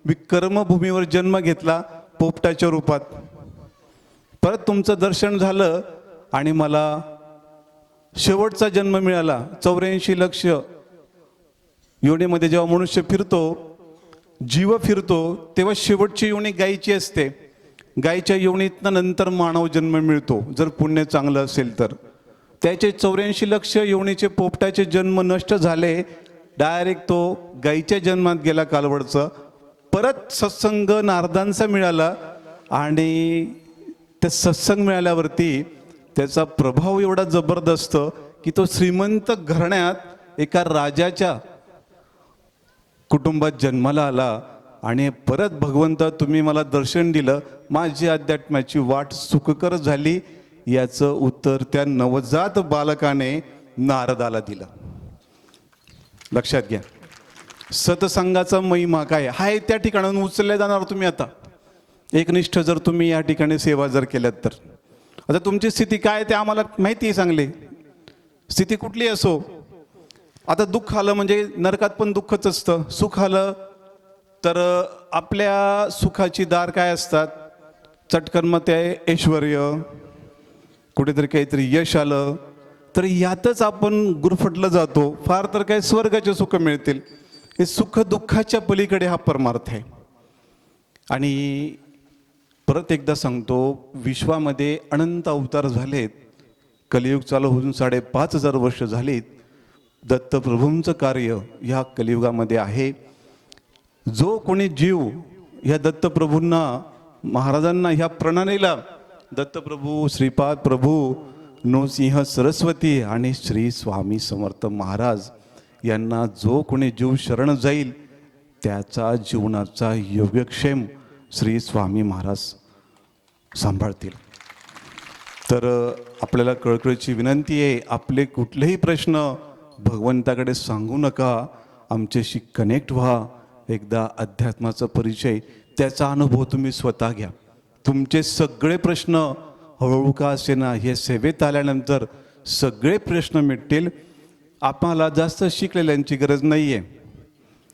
मी कर्मभूमीवर जन्म घेतला पोपटाच्या रूपात. परत तुमचं दर्शन झालं आणि मला शेवटचा जन्म मिळाला. 84 लक्ष योनीमध्ये जेव्हा मनुष्य फिरतो, जीव फिरतो, तेव्हा शेवटची योनी गायीची असते. गायीच्या योनीतनं नंतर मानव जन्म मिळतो जर पुण्य चांगलं असेल तर. त्याचे 84 लक्ष योनीचे पोपटाचे जन्म नष्ट झाले, डायरेक्ट तो गायीच्या जन्मात गेला कालवडचं. परत सत्संग नारदांचा मिळाला आणि त्या सत्संग मिळाल्यावरती त्याचा प्रभाव एवढा जबरदस्त की तो श्रीमंत घराण्यात एका राजाच्या कुटुंबात जन्माला आला. आणि परत भगवंता तुम्ही मला दर्शन दिलं, माझी अध्यात्माची वाट सुखकर झाली, याचं उत्तर त्या नवजात बालकाने नारदाला दिलं. लक्षात घ्या, सत्संगाचा महिमा काय आहे त्या ठिकाणाहून उचलले जाणार तुम्ही. आता एकनिष्ठ जर तुम्ही या ठिकाणी सेवा जर केल्यात तर, आता तुमची स्थिती काय ते आम्हाला माहिती आहे चांगली. स्थिती कुठली असो, आता दुःख आलं म्हणजे नरकात पण दुःखच असतं, सुख आलं तर आपल्या सुखाची दार काय असतात, चटकन मग ते ऐश्वर्य, कुठेतरी काहीतरी यश आलं तर यातच आपण गुरफटलं जातो. फार तर काय स्वर्गाचे सुख मिळतील. हे सुख दुःखाच्या पलीकडे हा परमार्थ आहे. आणि परत एकदा सांगतो, विश्वामध्ये अनंत अवतार झालेत, कलियुग चालू होऊन 5,500 वर्ष झालीत. दत्तप्रभूंचं कार्य ह्या कलियुगामध्ये आहे. जो कोणी जीव ह्या दत्तप्रभूंना, महाराजांना, ह्या प्रणालीला, दत्तप्रभू, श्रीपाद प्रभू, नृसिंह सरस्वती आणि श्री स्वामी समर्थ महाराज यांना जो कोणी जीव शरण जाईल त्याचा जीवनाचा योगक्षेम श्री स्वामी महाराज सांभाळतील. तर आपल्याला कळकळीची विनंती आहे, आपले कुठलेही प्रश्न भगवंताकडे सांगू नका, आमच्याशी कनेक्ट व्हा. एकदा अध्यात्माचा परिचय, त्याचा अनुभव तुम्ही स्वतः घ्या. तुमचे सगळे प्रश्न हळूहळू का असेना हे सेवेत आल्यानंतर सगळे प्रश्न मिटतील. आपल्याला जास्त शिकलेल्यांची गरज नाही आहे.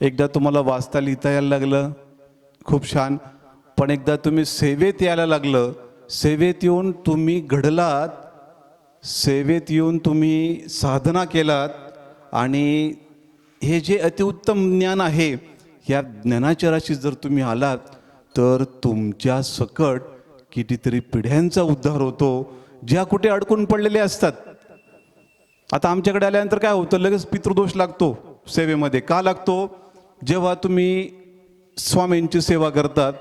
एकदा तुम्हाला वाचता लिहिता यायला लागलं, खूप छान. पण एकदा तुम्ही सेवेत यायला लागलं, सेवेत येऊन तुम्ही घडलात, सेवेत येऊन तुम्ही साधना केलात आणि हे जे अतिउत्तम ज्ञान आहे, या ज्ञानाच्या राशीत जर तुम्ही आलात तर तुमच्या सकट कितीतरी पिढ्यांचा उद्धार होतो, ज्या कुठे अडकून पडलेले असतात. आता आमच्याकडे आल्यानंतर काय होतं, लगेच पितृदोष लागतो सेवेमध्ये. का लागतो? जेव्हा तुम्ही स्वामींची सेवा करतात,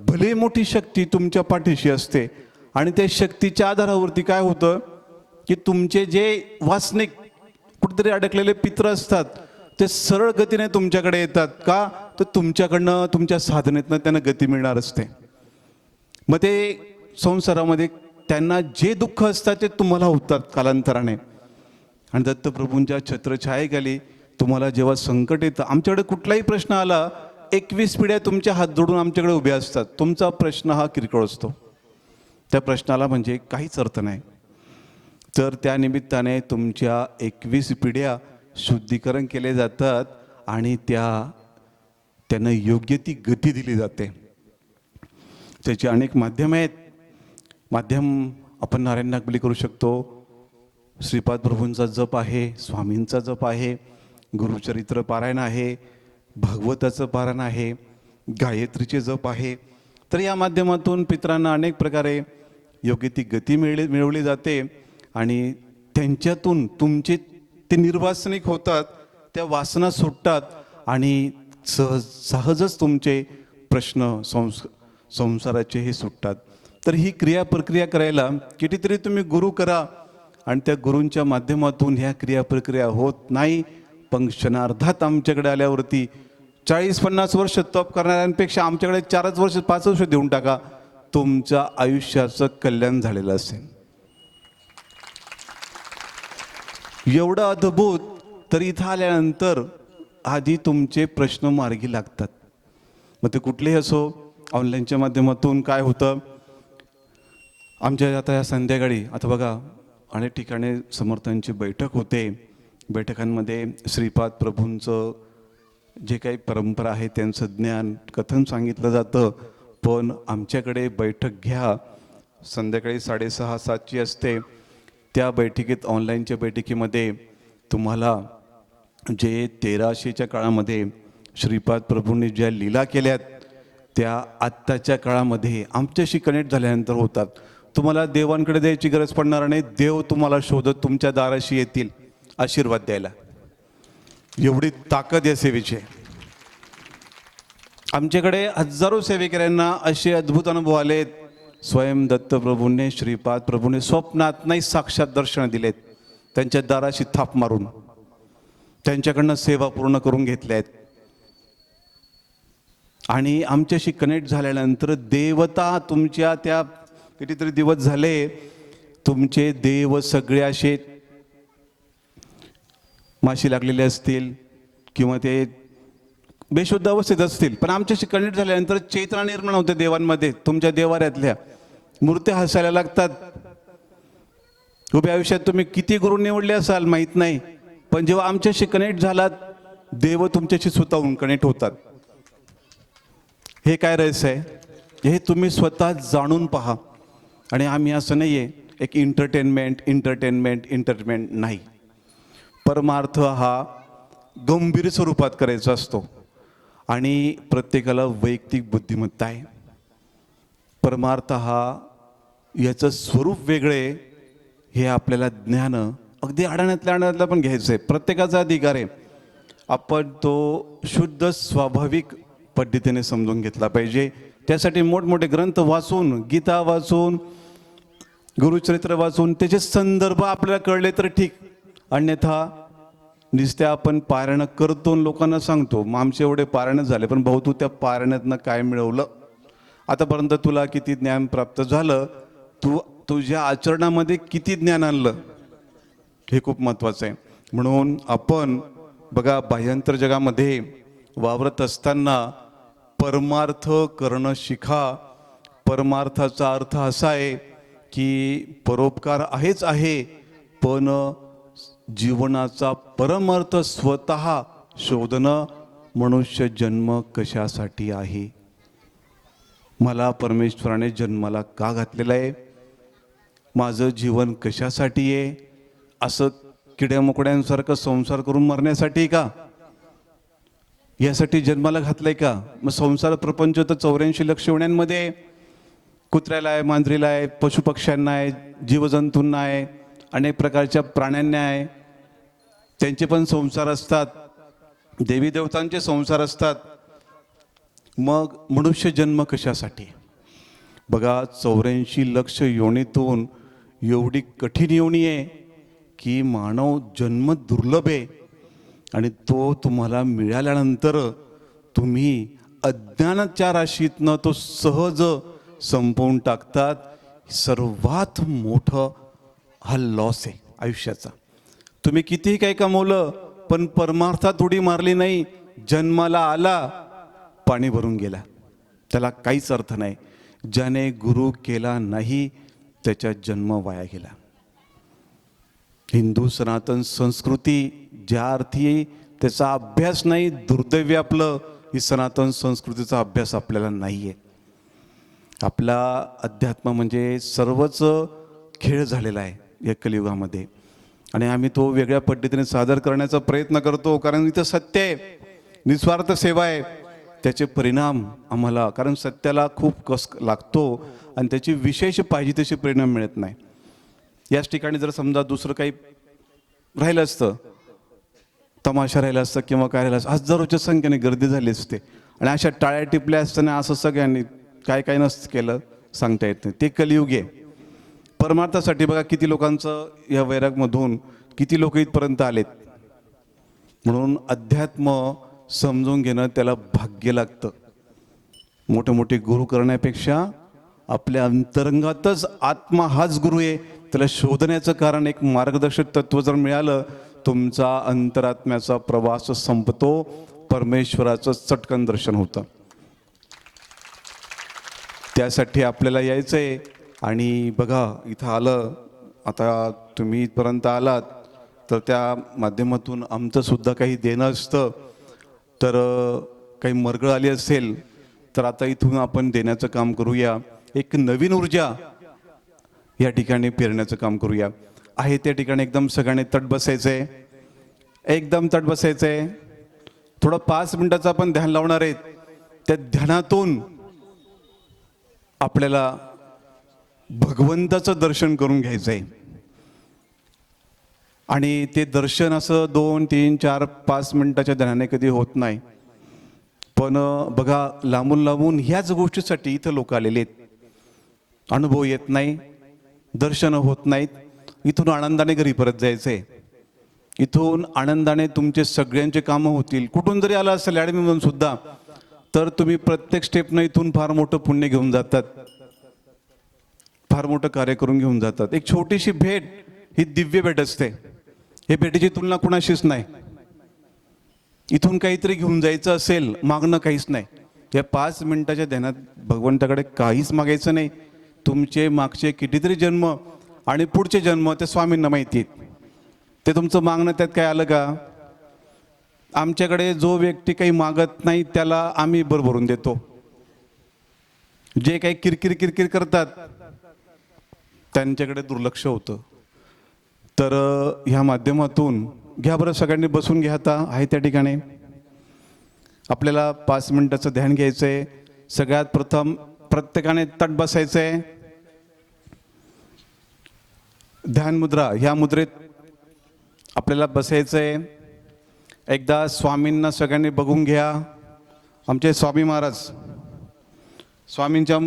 भले मोठी शक्ती तुमच्या पाठीशी असते आणि त्या शक्तीच्या आधारावरती काय होतं की तुमचे जे वासनिक कुठेतरी अडकलेले पित्र असतात ते सरळ गतीने तुमच्याकडे येतात. का? तर तुमच्याकडनं, तुमच्या साधनेतनं त्यांना गती मिळणार असते. मग ते संसारामध्ये त्यांना जे दुःख असतात ते तुम्हाला होतात कालांतराने. आणि दत्तप्रभूंच्या छत्रछायेखाली तुम्हाला जेव्हा संकट येतं, आमच्याकडे कुठलाही प्रश्न आला, 21 पिढ्या तुमच्या हात जोडून आमच्याकडे उभ्या असतात. तुमचा प्रश्न हा किरकोळ असतो, त्या प्रश्नाला म्हणजे काहीच अर्थ नाही. तर त्या निमित्ताने तुमच्या 21 पिढ्या शुद्धीकरण केले जातात आणि त्यांना योग्य ती गती दिली जाते. त्याची अनेक माध्यम आहेत. माध्यम आपण नारायण नागबली करू शकतो, श्रीपाद प्रभूंचा जप आहे, स्वामींचा जप आहे, गुरुचरित्र पारायण आहे, भागवताचं पारायण आहे, गायत्रीचे जप आहे. तर या माध्यमातून पितरांना अनेक प्रकारे योग्य ती गती मिळवली जाते आणि त्यांच्यातून तुमचे ते निर्वासनिक होतात, त्या वासना सुटतात आणि सहजच तुमचे प्रश्न संसाराचे हे सुटतात. तर ही क्रिया प्रक्रिया करायला कितीतरी तुम्ही गुरु करा आणि त्या गुरूंच्या माध्यमातून ह्या क्रिया प्रक्रिया होत नाही. पण क्षणार्धात आमच्याकडे आल्यावरती 40-50 वर्ष तप करणाऱ्यांपेक्षा आमच्याकडे 4 वर्ष 5 वर्ष देऊन टाका, तुमच्या आयुष्याचं कल्याण झालेलं असेल. एवढं अद्भुत. तर इथं आल्यानंतर आधी तुमचे प्रश्न मार्गी लागतात. मग ते कुठलेही असो. ऑनलाईनच्या माध्यमातून काय होतं, आमच्या आता या संध्याकाळी आता बघा अनेक ठिकाणी समर्थांची बैठक होते. बैठकांमध्ये श्रीपाद प्रभूंचं जे काही परंपरा आहे त्यांचं ज्ञान कथन सांगितलं जातं, पण आमच्याकडे बैठक घ्या संध्याकाळी 6:30-7ची असते. त्या बैठकीत ऑनलाईनच्या बैठकीमध्ये तुम्हाला जे 1300च्या काळामध्ये श्रीपाद प्रभूंनी ज्या लीला केल्यात त्या आत्ताच्या काळामध्ये आमच्याशी कनेक्ट झाल्यानंतर होतात. तुम्हाला देवांकडे द्यायची गरज पडणार नाही, देव तुम्हाला शोधत तुमच्या दाराशी येतील आशीर्वाद द्यायला. एवढी ताकद या सेवेची आहे. आमच्याकडे हजारो सेवेकऱ्यांना असे अद्भुत अनुभव आलेत. स्वयं दत्तप्रभूंनी श्रीपाद प्रभूंनी स्वप्नात नाही साक्षात दर्शन दिलेत, त्यांच्या दाराशी थाप मारून त्यांच्याकडनं सेवा पूर्ण करून घेतल्या आहेत. आणि आमच्याशी कनेक्ट झाल्यानंतर देवता तुमच्या त्या कितीतरी दिवस झाले तुमचे देव सगळे असे माशी लागलेले असतील किंवा ते बेशुद्ध अवस्थेत असतील, पण आमच्याशी कनेक्ट झाल्यानंतर चैतना निर्माण होते देवांमध्ये. तुमच्या देवाऱ्यातल्या मूर्त्या हसायला लागतात. उभ्या आयुष्यात तुम्ही किती गुरु निवडले असाल माहीत नाही, पण जेव्हा आमच्याशी कनेक्ट झालात देव तुमच्याशी स्वतःहून कनेक्ट होतात. हे काय रहस्य आहे हे तुम्ही स्वतः जाणून पहा. आणि आम्ही असं नाही आहे एक एंटरटेनमेंट नाही. परमार्थ हा गंभीर स्वरूपात करायचा असतो आणि प्रत्येकाला वैयक्तिक बुद्धिमत्ता आहे. परमार्थ हा याचं स्वरूप वेगळे हे आपल्याला ज्ञान अगदी अडाण्यातल्या पण घ्यायचं आहे. प्रत्येकाचा अधिकार आहे. आपण तो शुद्ध स्वाभाविक पद्धतीने समजून घेतला पाहिजे. त्यासाठी मोठमोठे ग्रंथ वाचून, गीता वाचून, गुरुचरित्र वाचून त्याचे संदर्भ आपल्याला कळले तर ठीक. अन्यथा नुसत्या आपण पारायण करतो लोकांना सांगतो मग आमचे एवढे पारायण झाले, पण भाऊ तू त्या पारायणातनं काय मिळवलं, आतापर्यंत तुला किती ज्ञान प्राप्त झालं, तू तुझ्या आचरणामध्ये किती ज्ञान आणलं, हे खूप महत्त्वाचं आहे. म्हणून आपण बघा बाह्यांतर जगामध्ये वावरत असताना परमार्थ करणं शिका. परमार्थाचा अर्थ असा आहे की परोपकार आहेच आहे, पण जीवनाचा परमार्थ स्वतः शोधणं. मनुष्य जन्म कशासाठी आहे, मला परमेश्वराने जन्माला का घातलेला आहे, माझं जीवन कशासाठी आहे, असं किड्यामुकड्यांसारखं संसार करून मरण्यासाठी का, यासाठी जन्माला घातलंय का. मग संसार प्रपंच तर 84 लक्ष योन्यांमध्ये कुत्र्याला आहे, मांजरीला आहे, पशुपक्ष्यांना आहे, जीवजंतूंना आहे, अनेक प्रकारच्या प्राण्यांना आहे, त्यांचे पण संसार असतात, देवी देवतांचे संसार असतात. मग मनुष्य जन्म कशासाठी. बघा 84 लक्ष योनीतून एवढी कठीण योनी आहे की मानव जन्म दुर्लभ आहे आणि तो तुम्हाला मिळाल्यानंतर तुम्ही अज्ञानाच्या राशीतनं तो सहज संपवून टाकतात. सर्वात मोठं हा लॉस आहे आयुष्याचा. तुम्ही कितीही काही कमवलं पण परमार्थात उडी मारली नाही, जन्माला आला पाणी भरून गेला, त्याला काहीच अर्थ नाही. ज्याने गुरु केला नाही त्याचा जन्म वाया गेला. हिंदू सनातन संस्कृती ज्या अर्थी त्याचा अभ्यास नाही, दुर्दैवी आपलं ही सनातन संस्कृतीचा अभ्यास आपल्याला नाही आहे. आपला अध्यात्म म्हणजे सर्वच खेळ झालेला आहे या कलियुगामध्ये आणि आम्ही तो वेगळ्या पद्धतीने सादर करण्याचा प्रयत्न करतो, कारण इथं सत्य आहे, निस्वार्थ सेवा आहे. त्याचे परिणाम आम्हाला, कारण सत्याला खूप कस लागतो आणि त्याची विशेष पाहिजे तसे परिणाम मिळत नाही. याच ठिकाणी जर समजा दुसरं काही राहिलं असतं, तमाशा राहिला असतं किंवा काय राहिलं असतं, हजारोच्या संख्येने गर्दी झाली असते आणि अशा टाळ्या टिपल्या असताना असं सगळ्यांनी काय काय नसतं केलं सांगता येत नाही. ते कलियुग आहे. परमार्थासाठी बघा किती लोकांचं या वैरागमधून किती लोक इथपर्यंत आलेत. म्हणून अध्यात्म समजून घेणं त्याला भाग्य लागतं. मोठे मोठे गुरु करण्यापेक्षा आपल्या अंतरंगातच आत्मा हाच गुरु आहे, त्याला शोधण्याचं कारण एक मार्गदर्शक तत्व जर मिळालं, तुमचा अंतरात्म्याचा प्रवास संपतो, परमेश्वराचं चटकन दर्शन होतं. त्यासाठी आपल्याला यायचं आहे. आणि बघा इथं आलं, आता तुम्ही इथपर्यंत आलात तर त्या माध्यमातून आमचं सुद्धा काही देणं असतं. तर काही मरगळ आली असेल तर आता इथून आपण देण्याचं काम करूया. एक नवीन ऊर्जा या ठिकाणी पेरण्याचं काम करूया. आहे त्या ठिकाणी एकदम सगळ्यांनी तट बसायचंय, एकदम तट बसायचंय. थोडं 5 मिनिटाचं आपण ध्यान लावणार आहेत. त्या ध्यानातून आपल्याला भगवंताचं दर्शन करून घ्यायचंय. आणि ते दर्शन असं 2, 3, 4, 5 मिनिटाच्या ध्यानाने कधी होत नाही. पण बघा, लांबून लांबून ह्याच गोष्टीसाठी इथं लोक आलेले आहेत. अनुभव येत नाही, दर्शन होत नाहीत. इथून आनंदाने घरी परत जायचंय. इथून आनंदाने तुमचे सगळ्यांचे कामं होतील. कुठून जरी आला असेल ॲडमिनमधून सुद्धा, तर तुम्ही प्रत्येक स्टेपनं इथून फार मोठं पुण्य घेऊन जातात, फार मोठं कार्य करून घेऊन जातात. एक छोटीशी भेट ही दिव्य भेट असते. हे भेटीची तुलना कुणाशीच नाही. इथून काहीतरी घेऊन जायचं असेल, मागणं काहीच नाही. या 5 मिनिटाच्या ध्यानात भगवंताकडे काहीच मागायचं नाही. तुमचे मागचे कितीतरी जन्म आणि पुढचे जन्म ते स्वामींना माहिती आहेत. ते तुमचं मागणं त्यात काय आलं का? आमच्याकडे जो व्यक्ती काही मागत नाही त्याला आम्ही भरभरून देतो. जे काही किरकिर किरकिर करतात त्यांच्याकडे दुर्लक्ष होतं. तर ह्या माध्यमातून घ्या बरं, सगळ्यांनी बसून घ्या. आता आहे त्या ठिकाणी आपल्याला 5 मिनिटाचं ध्यान घ्यायचंय. सगळ्यात प्रथम प्रत्येकाने तट बसायचंय. ध्यान मुद्रा, ह्या मुद्रेत आपल्याला बसायचंय. एकदा स्वामींना सगळ्यांनी बघून घ्या. आमचे स्वामी महाराज, स्वामींच्या